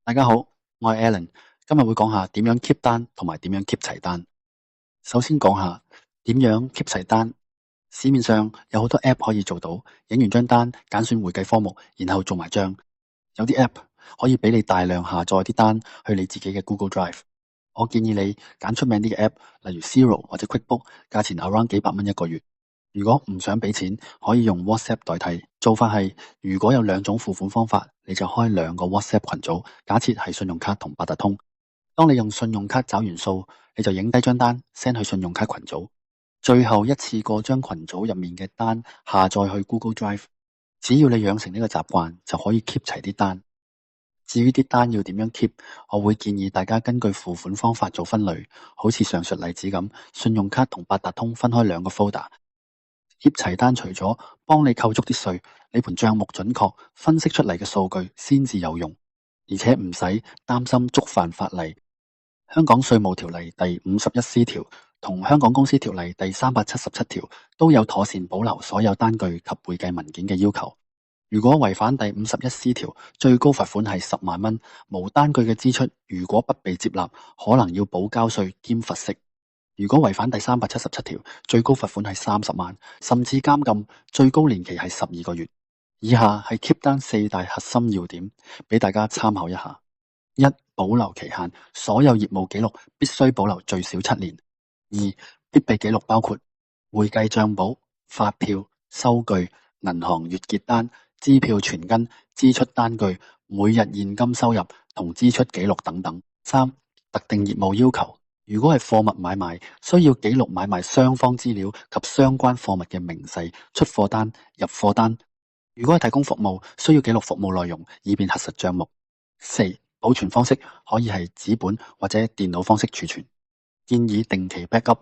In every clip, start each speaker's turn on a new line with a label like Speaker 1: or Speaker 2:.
Speaker 1: 大家好，我係 Alan，今日會講下點樣 keep 單同埋點樣 keep 齊單。首先講下點樣 keep 齊單。市面上有好多 app 可以做到，影完張單，揀選會計科目，然後做埋帳。有啲 app 可以俾你大量下載啲單去你自己嘅 Google Drive。我建議你揀出名啲嘅 app，例如 Xero 或者 QuickBook，價錢 around 幾百蚊一個月。如果唔想俾錢，可以用 WhatsApp 代替。做法係，如果有兩種付款方法，你就開兩個 WhatsApp 群組。假設係信用卡同八達通。當你用信用卡找完數，你就影低張單 send 去信用卡群組。最後一次過將群組入面嘅單下載去 Google Drive。只要你養成呢個習慣，就可以 keep 齊啲單。至於啲單要點樣 keep，我會建議大家根據付款方法做分類，好似上述例子咁，信用卡同八達通分開兩個 folder。keep 齊單除咗幫你扣足啲稅，你盤賬目準確，分析出嚟嘅數據先至有用，而且唔使擔心觸犯法例。香港稅務條例第51C 條同香港公司條例第377條都有妥善保留所有單據及會計文件嘅要求。如果違反第51C 條，最高罰款係10萬蚊。無單據嘅支出如果不被接納，可能要補交稅兼罰息。如果違反第377條，最高罰款係30萬，甚至監禁，最高年期係12個月。以下係 keep 單4大核心要點，俾大家參考一下。一、保留期限，所有業務記錄必須保留最少7年。二、必備記錄包括會計賬簿、發票、收據、銀行月結單、支票存根、支出單據、每日現金收入同支出記錄等等。三、特定業務要求，如果係貨物買賣，需要記錄買賣雙方資料及相關貨物嘅明細、出貨單、入貨單。如果係提供服務，需要記錄服務內容，以便核實賬目。四、保存方式可以係紙本或者電腦方式儲存，建議定期 backup，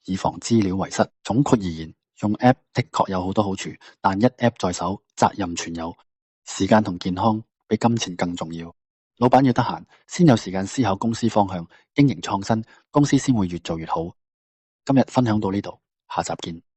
Speaker 1: 以防資料遺失。總括而言，用 app 的確有好多好處，但一 app 在手，責任全有。時間同健康比金錢更重要。老闆要得閒，先有時間思考公司方向，經營創新，公司先會越做越好。今日分享到呢度，下集見。